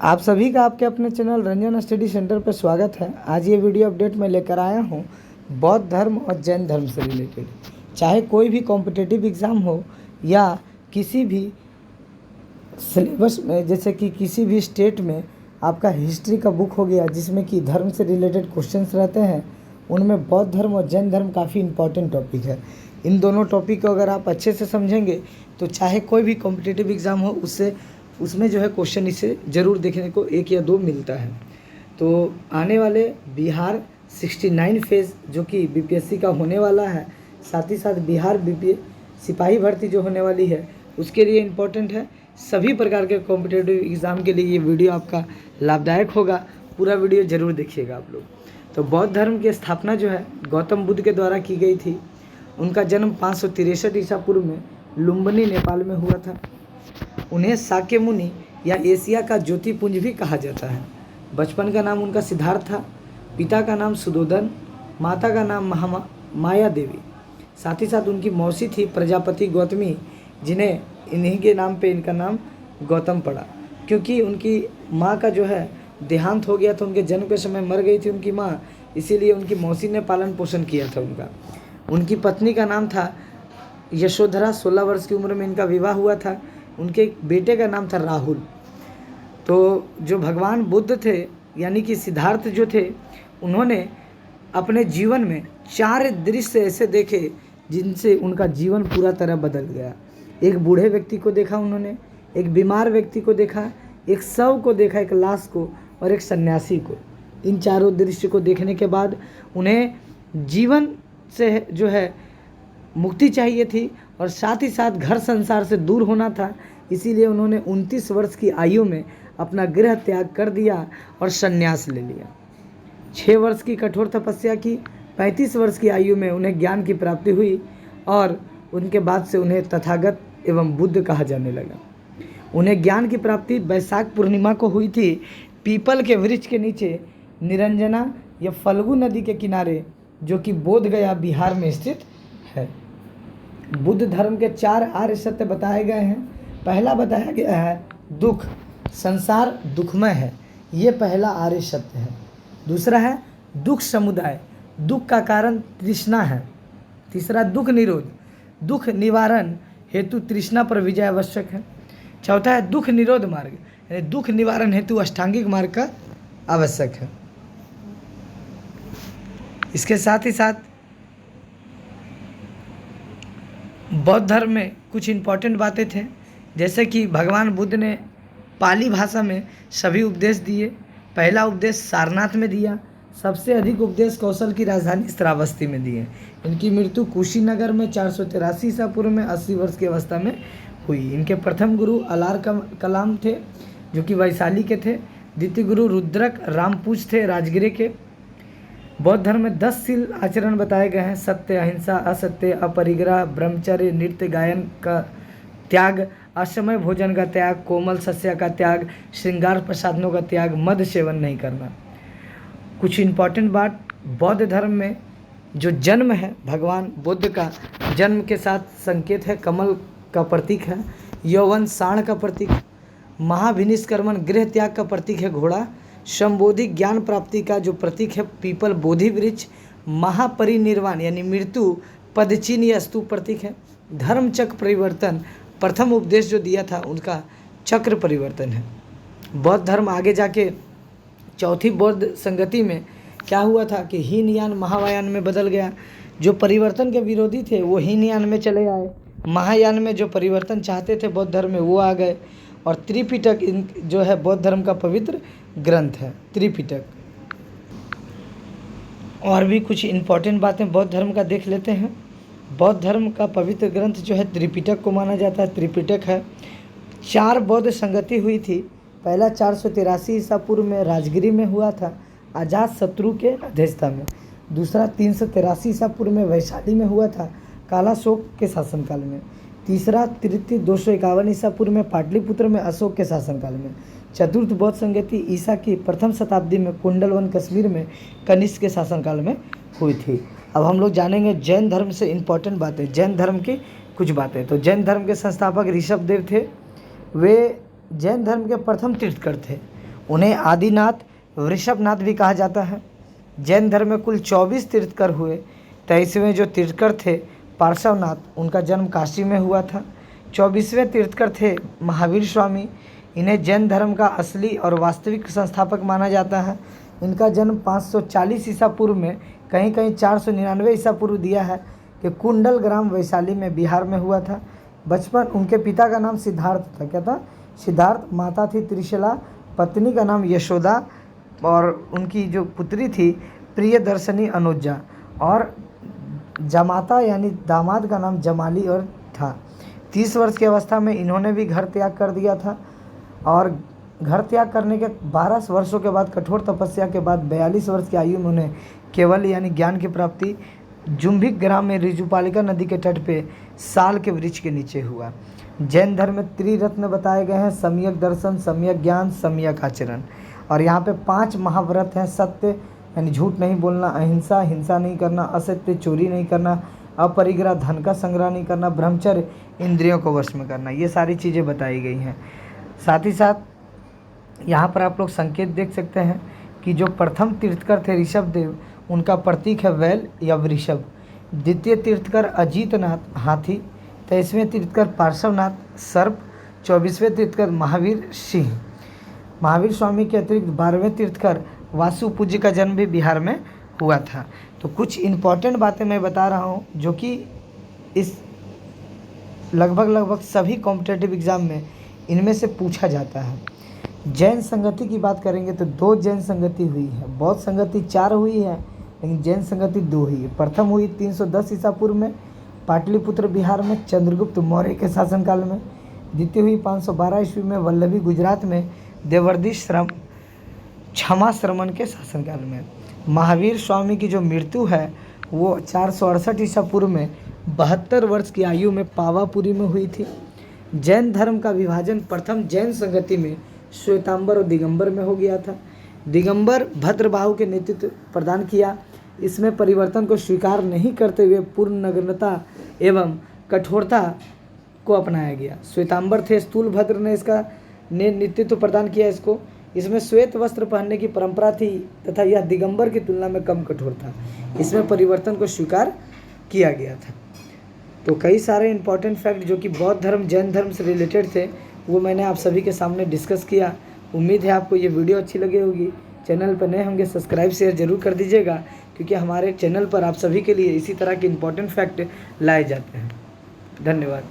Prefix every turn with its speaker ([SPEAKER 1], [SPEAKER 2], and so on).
[SPEAKER 1] आप सभी का आपके अपने चैनल रंजन स्टडी सेंटर पर स्वागत है। आज ये वीडियो अपडेट मैं लेकर आया हूँ बौद्ध धर्म और जैन धर्म से रिलेटेड। चाहे कोई भी कॉम्पिटिटिव एग्ज़ाम हो या किसी भी सिलेबस में, जैसे कि किसी भी स्टेट में आपका हिस्ट्री का बुक हो गया जिसमें कि धर्म से रिलेटेड क्वेश्चंस रहते हैं, उनमें बौद्ध धर्म और जैन धर्म काफ़ी इंपॉर्टेंट टॉपिक है। इन दोनों टॉपिक को अगर आप अच्छे से समझेंगे तो चाहे कोई भी कॉम्पिटिटिव एग्ज़ाम हो उसमें जो है क्वेश्चन इससे ज़रूर देखने को एक या दो मिलता है। तो आने वाले बिहार 69 फेज़ जो कि बीपीएससी का होने वाला है, साथ ही साथ बिहार सिपाही भर्ती जो होने वाली है उसके लिए इम्पोर्टेंट है। सभी प्रकार के कॉम्पिटिटिव एग्ज़ाम के लिए ये वीडियो आपका लाभदायक होगा। पूरा वीडियो ज़रूर देखिएगा आप लोग। तो बौद्ध धर्म की स्थापना जो है गौतम बुद्ध के द्वारा की गई थी। उनका जन्म 563 ईसा पूर्व में लुम्बिनी नेपाल में हुआ था। उन्हें शाक्य मुनि या एशिया का ज्योतिपुंज भी कहा जाता है। बचपन का नाम उनका सिद्धार्थ था, पिता का नाम सुदोधन, माता का नाम माया देवी। साथ ही साथ उनकी मौसी थी प्रजापति गौतमी, जिन्हें इन्हीं के नाम पे इनका नाम गौतम पड़ा, क्योंकि उनकी माँ का जो है देहांत हो गया था। उनके जन्म के समय मर गई थी उनकी माँ, इसीलिए उनकी मौसी ने पालन पोषण किया था उनका। उनकी पत्नी का नाम था यशोधरा। 16 वर्ष की उम्र में इनका विवाह हुआ था। उनके बेटे का नाम था राहुल। तो जो भगवान बुद्ध थे यानी कि सिद्धार्थ जो थे, उन्होंने अपने जीवन में 4 दृश्य ऐसे देखे जिनसे उनका जीवन पूरा तरह बदल गया। एक बूढ़े व्यक्ति को देखा उन्होंने, एक बीमार व्यक्ति को देखा, एक शव को देखा, एक लाश को, और एक सन्यासी को। इन चारों दृश्य को देखने के बाद उन्हें जीवन से जो है मुक्ति चाहिए थी और साथ ही साथ घर संसार से दूर होना था। इसीलिए उन्होंने 29 वर्ष की आयु में अपना गृह त्याग कर दिया और संन्यास ले लिया। 6 वर्ष की कठोर तपस्या की। 35 वर्ष की आयु में उन्हें ज्ञान की प्राप्ति हुई और उनके बाद से उन्हें तथागत एवं बुद्ध कहा जाने लगा। उन्हें ज्ञान की प्राप्ति वैशाख पूर्णिमा को हुई थी। पीपल के वृक्ष के नीचे निरंजना या फल्गु नदी के किनारे, जो कि बोध गया बिहार में स्थित है। बुद्ध धर्म के 4 आर्य सत्य बताए गए हैं। पहला बताया गया है दुख, संसार दुखमय है, ये पहला आर्य सत्य है। दूसरा है दुख समुदाय, दुख का कारण तृष्णा है। तीसरा दुख निरोध, दुख निवारण हेतु तृष्णा पर विजय आवश्यक है। चौथा है दुख निरोध मार्ग, यानी दुख निवारण हेतु अष्टांगिक मार्ग का आवश्यक है। इसके साथ ही साथ बौद्ध धर्म में कुछ इम्पॉर्टेंट बातें थे, जैसे कि भगवान बुद्ध ने पाली भाषा में सभी उपदेश दिए। पहला उपदेश सारनाथ में दिया। सबसे अधिक उपदेश कौशल की राजधानी श्रावस्ती में दिए। इनकी मृत्यु कुशीनगर में 483 ईसा पूर्व में 80 वर्ष की अवस्था में हुई। इनके प्रथम गुरु अलार कलाम थे, जो कि वैशाली के थे। द्वितीय गुरु रुद्रक रामपूज थे, राजगिरे के। बौद्ध धर्म में 10 शील आचरण बताए गए हैं। सत्य, अहिंसा, असत्य, अपरिग्रह, ब्रह्मचर्य, नृत्य गायन का त्याग, असमय भोजन का त्याग, कोमल सस्य का त्याग, श्रृंगार प्रसाधनों का त्याग, मद सेवन नहीं करना। कुछ इम्पॉर्टेंट बात, बौद्ध धर्म में जो जन्म है भगवान बुद्ध का, जन्म के साथ संकेत है कमल का प्रतीक है, यौवन साण का प्रतीक, महाभिनिष्क्रमण गृह त्याग का प्रतीक है घोड़ा, संबोधि ज्ञान प्राप्ति का जो प्रतीक है पीपल बोधि वृक्ष, महापरिनिर्वाण यानी मृत्यु पदचिन्ह या स्तूप प्रतीक है। धर्म चक्र परिवर्तन, प्रथम उपदेश जो दिया था उनका चक्र परिवर्तन है। बौद्ध धर्म आगे जाके चौथी बौद्ध संगति में क्या हुआ था कि हीनयान महायान में बदल गया। जो परिवर्तन के विरोधी थे वो हीनयान में चले आए, महायान में जो परिवर्तन चाहते थे बौद्ध धर्म में वो आ गए। और त्रिपिटक जो है बौद्ध धर्म का पवित्र ग्रंथ है, त्रिपिटक। और भी कुछ इम्पॉर्टेंट बातें बौद्ध धर्म का देख लेते हैं। बौद्ध धर्म का पवित्र ग्रंथ जो है त्रिपिटक को माना जाता है, त्रिपिटक है। 4 बौद्ध संगति हुई थी। पहला 483 ईसा पूर्व में राजगिरी में हुआ था, अजात शत्रु के अध्यक्षता में। दूसरा 383 ईसा पूर्व में वैशाली में हुआ था, कालाशोक के शासनकाल में। तीसरा तृतीय 251 ईसा पूर्व में पाटलिपुत्र में अशोक के शासनकाल में। चतुर्थ बौद्ध संगति ईसा की प्रथम शताब्दी में कुंडलवन कश्मीर में कनिष्क के शासनकाल में हुई थी। अब हम लोग जानेंगे जैन धर्म से इम्पोर्टेंट बातें, जैन धर्म की कुछ बातें। तो जैन धर्म के संस्थापक ऋषभदेव थे। वे जैन धर्म के प्रथम तीर्थकर थे। उन्हें आदिनाथ, वृषभनाथ भी कहा जाता है। जैन धर्म में कुल 24 तीर्थकर हुए। 23वें जो तीर्थकर थे पार्श्वनाथ, उनका जन्म काशी में हुआ था। 24वें तीर्थकर थे महावीर स्वामी। इन्हें जैन धर्म का असली और वास्तविक संस्थापक माना जाता है। इनका जन्म 540 ईसा पूर्व में, कहीं कहीं 499 ईसा पूर्व दिया है, कि कुंडल ग्राम वैशाली में बिहार में हुआ था। बचपन उनके पिता का नाम सिद्धार्थ था। क्या था? सिद्धार्थ। माता थी त्रिशला, पत्नी का नाम यशोदा, और उनकी जो पुत्री थी प्रियदर्शनी अनुजा, और जमाता यानी दामाद का नाम जमाली और था। 30 वर्ष की अवस्था में इन्होंने भी घर त्याग कर दिया था, और घर त्याग करने के 12 वर्षों के बाद कठोर तपस्या के बाद 42 वर्ष की आयु में उन्हें केवल यानी ज्ञान की प्राप्ति जुम्भिक ग्राम में ऋजुपालिका नदी के तट पे साल के वृक्ष के नीचे हुआ। जैन धर्म में त्रिरत्न बताए गए हैं: सम्यक दर्शन, सम्यक ज्ञान, सम्यक आचरण। और यहाँ पे 5 महाव्रत हैं: सत्य यानी झूठ नहीं बोलना, अहिंसा, हिंसा नहीं करना, असत्य चोरी नहीं करना, अपरिग्रह धन का संग्रह नहीं करना, ब्रह्मचर्य इंद्रियों को वश में करना। ये सारी चीज़ें बताई गई हैं। साथ ही साथ यहाँ पर आप लोग संकेत देख सकते हैं कि जो प्रथम तीर्थकर थे ऋषभदेव, उनका प्रतीक है बैल या वृषभ। द्वितीय तीर्थकर अजीतनाथ हाथी। 23वें तीर्थकर पार्श्वनाथ सर्प। 24वें तीर्थकर महावीर सिंह। महावीर स्वामी के अतिरिक्त 12वें तीर्थकर वासु पूज्य का जन्म भी बिहार में हुआ था। तो कुछ इम्पॉर्टेंट बातें मैं बता रहा हूँ जो कि इस लगभग सभी कॉम्पिटिटिव एग्ज़ाम में इनमें से पूछा जाता है। जैन संगति की बात करेंगे तो 2 जैन संगति हुई है। बौद्ध संगति 4 हुई है, लेकिन जैन संगति 2 हुई है। प्रथम हुई 310 ईसा पूर्व में पाटलिपुत्र बिहार में चंद्रगुप्त मौर्य के शासनकाल में। द्वितीय हुई 512 ईस्वी में वल्लभी गुजरात में देवर्षि क्षमा श्रमण के शासनकाल में। महावीर स्वामी की जो मृत्यु है वो 468 ईसा पूर्व में 72 वर्ष की आयु में पावापुरी में हुई थी। जैन धर्म का विभाजन प्रथम जैन संगति में श्वेतांबर और दिगंबर में हो गया था। दिगंबर भद्रबाहु के नेतृत्व प्रदान किया। इसमें परिवर्तन को स्वीकार नहीं करते हुए पूर्ण नग्नता एवं कठोरता को अपनाया गया। श्वेतांबर थे स्थूलभद्र ने इसका नेतृत्व प्रदान किया। इसमें श्वेत वस्त्र पहनने की परंपरा थी तथा यह दिगंबर की तुलना में कम कठोर था। इसमें परिवर्तन को स्वीकार किया गया था। तो कई सारे इंपॉर्टेंट फैक्ट जो कि बौद्ध धर्म जैन धर्म से रिलेटेड थे वो मैंने आप सभी के सामने डिस्कस किया। उम्मीद है आपको ये वीडियो अच्छी लगी होगी। चैनल पर नए होंगे सब्सक्राइब शेयर जरूर कर दीजिएगा, क्योंकि हमारे चैनल पर आप सभी के लिए इसी तरह के इंपॉर्टेंट फैक्ट लाए जाते हैं। धन्यवाद।